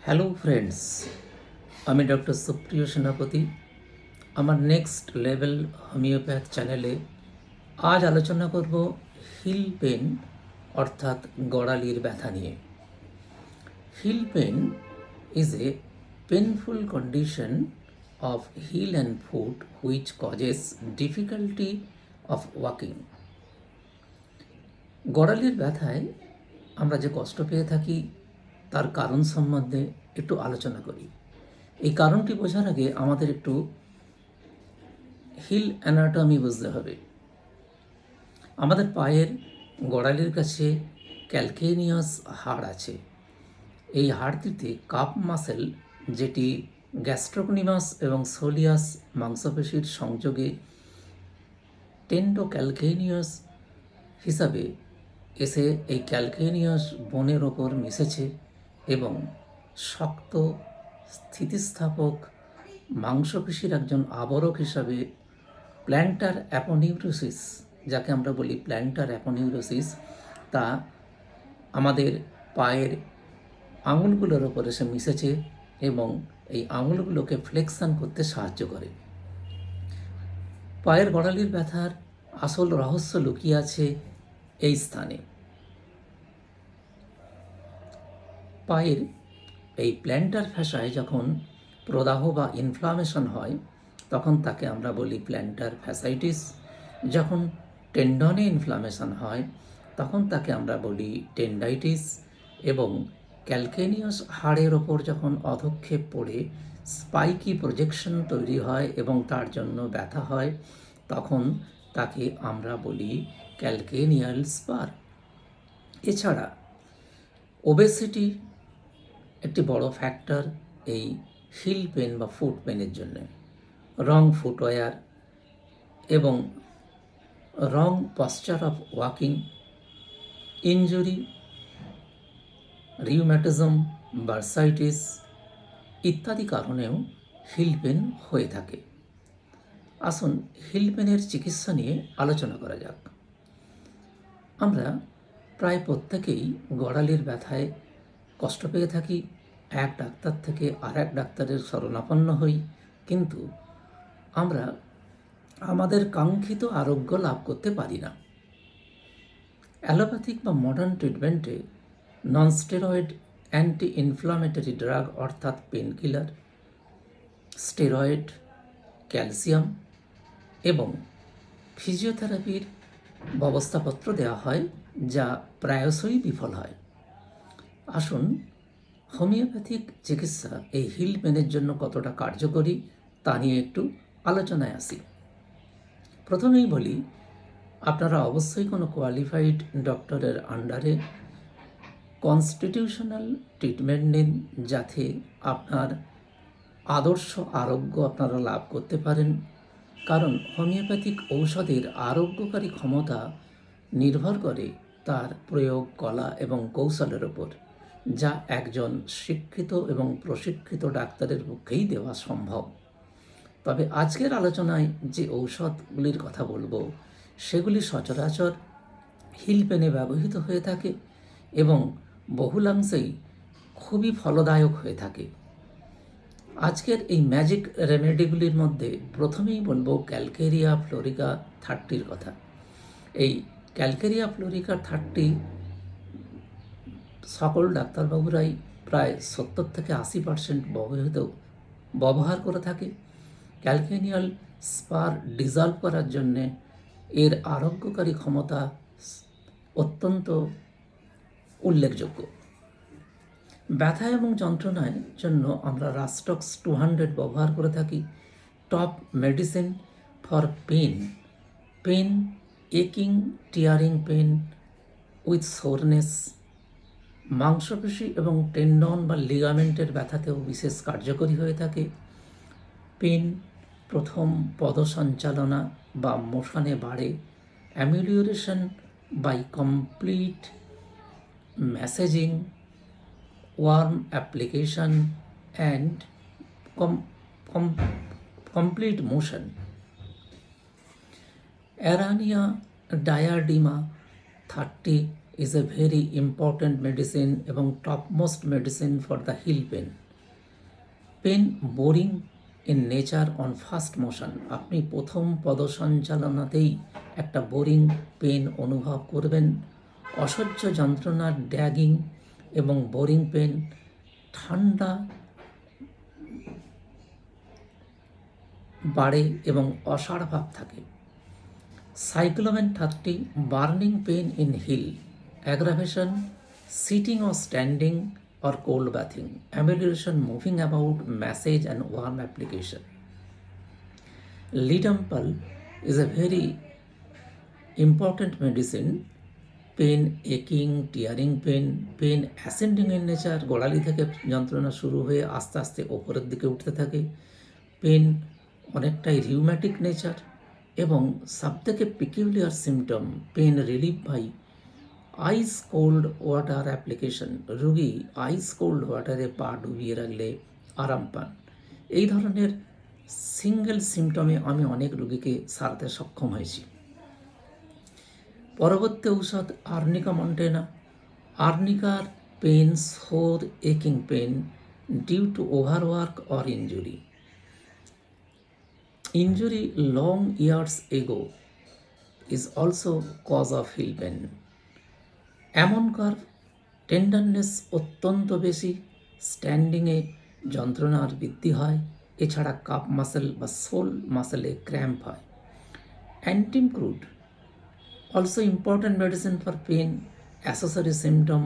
Hello friends, আমি doctor সুপ্রিয় সেনাপতি। আমার নেক্সট লেভেল হোমিওপ্যাথ চ্যানেলে আজ আলোচনা করব হিল পেন অর্থাৎ গড়ালির ব্যথা নিয়ে। Heel pain is a painful condition of heel and foot which causes difficulty of walking. গড়ালির ব্যথায় আমরা যে কষ্ট পেয়ে থাকি তার কারণ সম্বন্ধে একটু আলোচনা করি। এই কারণটি বোঝার আগে আমাদের একটু হিল অ্যানাটমি বুঝতে হবে। আমাদের পায়ের গড়ালির কাছে ক্যালকেনিয়াস হাড় আছে। এই হাড়টিতে কাপ মাসেল, যেটি গ্যাস্ট্রোকনিমাস এবং সোলিয়াস মাংসপেশির সংযোগে টেন্ডোক্যালকেনিয়াস হিসাবে এসে এই ক্যালকেনিয়াস বোনের ওপর মিশেছে এবং শক্ত স্থিতিস্থাপক মাংসপেশির একজন আবরক হিসাবে প্ল্যান্টার অ্যাপোনিউরোসিস, যাকে আমরা বলি প্ল্যান্টার অ্যাপোনিউরোসিস, তা আমাদের পায়ের আঙুলগুলোর ওপর এসে মিশেছে এবং এই আঙুলগুলোকে ফ্লেকশন করতে সাহায্য করে। পায়ের গড়ালির ব্যথার আসল রহস্য লুকিয়ে আছে এই স্থানে। পায়ের এই প্ল্যান্টার ফ্যাসায় যখন প্রদাহ বা ইনফ্লামেশন হয় তখন তাকে আমরা বলি প্ল্যান্টার ফ্যাসাইটিস। যখন টেন্ডনে ইনফ্লামেশন হয় তখন তাকে আমরা বলি টেন্ডাইটিস। এবং ক্যালকেনিয়াস হাড়ের ওপর যখন অধক্ষেপ পড়ে স্পাইকি প্রজেকশন তৈরি হয় এবং তার জন্য ব্যথা হয় তখন তাকে আমরা বলি ক্যালকেনিয়াল স্পার। এছাড়া ওবেসিটি একটি বড় ফ্যাক্টর এই হিল পেন বা ফুট পেনের জন্য। রং ফুটওয়্যার এবং wrong posture of walking, injury, rheumatism, bursitis ইত্যাদি কারণেও হিল পেন হয়ে থাকে। আসুন হিল পেনের চিকিৎসা নিয়ে আলোচনা করা যাক। আমরা প্রায় প্রত্যেকেই গড়ালির ব্যথায় কষ্ট পেয়ে থাকি, এক ডাক্তার থেকে আর এক ডাক্তারের শরণাপন্ন হই, কিন্তু আমরা আমাদের কাঙ্ক্ষিত আরোগ্য লাভ করতে পারি না। অ্যালোপ্যাথিক বা মডার্ন ট্রিটমেন্টে non steroid anti inflammatory drug অর্থাৎ পেনকিলার, স্টেরয়েড, ক্যালসিয়াম এবং ফিজিওথেরাপির ব্যবস্থাপত্র দেওয়া হয়, যা প্রায়শই বিফল হয়। আসুন হোমিওপ্যাথিক চিকিৎসা এই হিল পেনের জন্য কতটা কার্যকরী তা নিয়ে একটু আলোচনায় আসি। প্রথমেই বলি, আপনারা অবশ্যই কোনো কোয়ালিফাইড ডক্টরের আন্ডারে কনস্টিটিউশনাল ট্রিটমেন্ট নিন, যাতে আপনার আদর্শ আরোগ্য আপনারা লাভ করতে পারেন। কারণ হোমিওপ্যাথিক ঔষধের আরোগ্যকারী ক্ষমতা নির্ভর করে তার প্রয়োগ কলা এবং কৌশলের ওপর, যা একজন শিক্ষিত এবং প্রশিক্ষিত ডাক্তারের পক্ষেই দেওয়া সম্ভব। তবে আজকের আলোচনায় যে ঔষধগুলির কথা বলবো সেগুলি সচরাচর হিল পেনে ব্যবহৃত হয়ে থাকে এবং বহুলাংশেই খুবই ফলদায়ক হয়ে থাকে। আজকের এই ম্যাজিক রেমেডিগুলির মধ্যে প্রথমেই বলবো ক্যালকেরিয়া ফ্লোরিকা 30 কথা। এই ক্যালকেরিয়া ফ্লোরিকা 30 সকল ডাক্তারবাবুরাই প্রায় 70 থেকে 80% ব্যবহার করে থাকে। ক্যালকেনিয়াল স্পার ডিজলভ করার জন্যে এর আরোগ্যকারী ক্ষমতা অত্যন্ত উল্লেখযোগ্য। ব্যথা এবং যন্ত্রণার জন্য আমরা রাস্টক্স 200 ব্যবহার করে থাকি। টপ মেডিসিন ফর পেন, একিং, টিয়ারিং পেন উইথ সোরনেস, মাংসপেশি এবং টেন্ডন বা লিগামেন্টের ব্যথাতেও বিশেষ কার্যকরী হয়ে থাকে। পেন প্রথম পদসঞ্চালনা বা মোশনে বাড়ে। Amelioration by complete massaging, warm application and complete motion. Arania diadema 30 is a very important medicine এবং topmost medicine for the heel pain. Pain boring in nature on first motion, আপনি প্রথম পদসঞ্চালনাতেই একটা বোরিং পেন অনুভব করবেন। অসহ্য যন্ত্রণার ড্যাগিং এবং boring pen, ঠান্ডা বাড়ে এবং অসাড় ভাব থাকে। Cyclamen 30, burning pain in heel, aggravation sitting or standing or cold bathing, amelioration moving about, massage and warm application. Lidampal is a very important medicine. Pain, একিং, tearing pain, pain ascending in nature, গোড়ালি থেকে যন্ত্রণা শুরু হয়ে আস্তে আস্তে ওপরের দিকে উঠতে থাকে। পেন অনেকটাই রিউম্যাটিক নেচার এবং সবথেকে peculiar symptom pain relief by ice cold water application, রুগী আইস কোল্ড ওয়াটারে পা ডুবিয়ে রাখলে আরাম পান। এই ধরনের সিঙ্গেল সিমটমে আমি অনেক রুগীকে সারাতে সক্ষম হয়েছি। পরবর্তী ঔষধ আর্নিকা মন্টেনা। আর্নিকার পেন, সোর, একিং pain due to overwork or injury. Injury long years ago is also cause of heel pain. এমন কার্ভ, টেন্ডারনেস অত্যন্ত বেশি, স্ট্যান্ডিংয়ে যন্ত্রণার বৃদ্ধি হয়। এছাড়া কাপ মাসেল বা সোল মাসেলে ক্র্যাম্প হয়। অ্যান্টিম crude also important medicine for pain, accessory symptom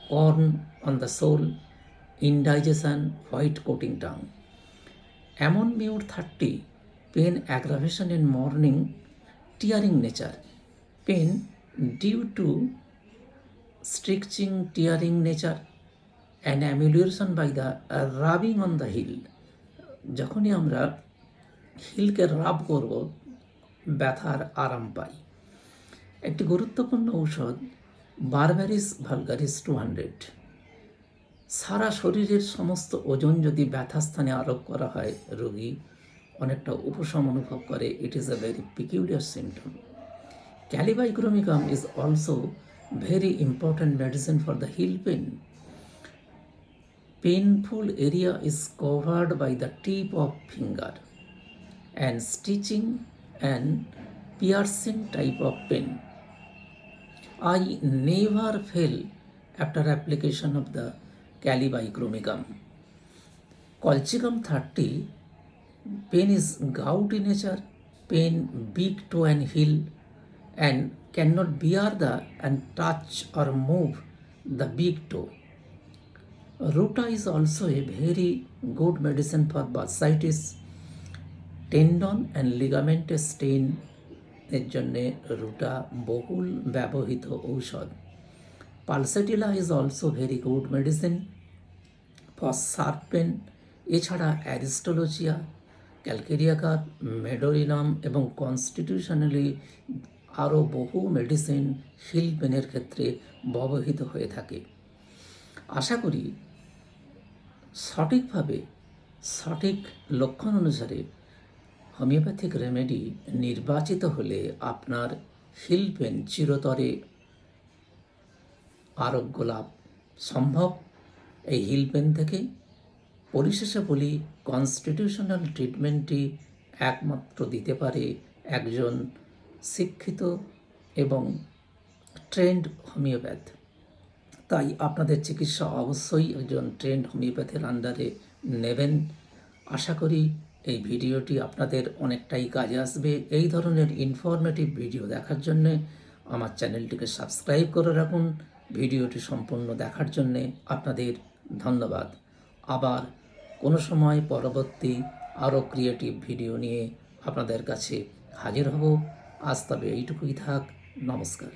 corn on the sole, indigestion, white coating tongue. Ammon Mute 30, pain aggravation in morning, tearing nature, pain due to stretching, tearing nature and amelioration by the rubbing on the heel. যখনই আমরা হিলকে রাব করব ব্যথার আরাম পাই। একটি গুরুত্বপূর্ণ ঔষধ berberis vulgaris 200, সারা শরীরের সমস্ত ওজন যদি ব্যথাস্থানে আরোপ করা হয়, রোগী অনেকটা উপশম অনুভব করে। It is a very peculiar symptom. Kali bichromicum is also very important medicine for the heel pain. Painful area is covered by the tip of finger and stitching and piercing type of pain. I never fail after application of the Calibicromicum. Colchicum 30, pain is gouty nature, pain big toe and heel and cannot bear the and touch or move the big toe. Ruta is also a very good medicine for bursitis, tendon and লিগামেন্টের strain এর জন্যে ruta বহুল ব্যবহৃত ঔষধ। Pulsatilla is also very good medicine for sharp pain. এছাড়া aristolochia, ক্যালকেরিয়াকার, medorrhinum এবং constitutionally আরও বহু মেডিসিন হিল পেনের ক্ষেত্রে ব্যবহৃত হয়ে থাকে। আশা করি সঠিকভাবে সঠিক লক্ষণ অনুসারে হোমিওপ্যাথিক রেমেডি নির্বাচিত হলে আপনার হিল পেন চিরতরে আরোগ্য লাভ সম্ভব। এই হিল পেন থেকে পরিশেষে বলি, কনস্টিটিউশনাল ট্রিটমেন্টটি একমাত্র দিতে পারে একজন শিক্ষিত এবং ট্রেন্ড হোমিওপ্যাথ। তাই আপনাদের চিকিৎসা অবশ্যই একজন ট্রেন্ড হোমিওপ্যাথের আন্ডারে নেবেন। আশা করি এই ভিডিওটি আপনাদের অনেকটাই কাজে আসবে। এই ধরনের ইনফরমেটিভ ভিডিও দেখার জন্যে আমার চ্যানেলটিকে সাবস্ক্রাইব করে রাখুন। ভিডিওটি সম্পূর্ণ দেখার জন্যে আপনাদের ধন্যবাদ। আবার কোনো সময় পরবর্তী আরও ক্রিয়েটিভ ভিডিও নিয়ে আপনাদের কাছে হাজির হব। আজ তবে এইটুকুই থাক। নমস্কার।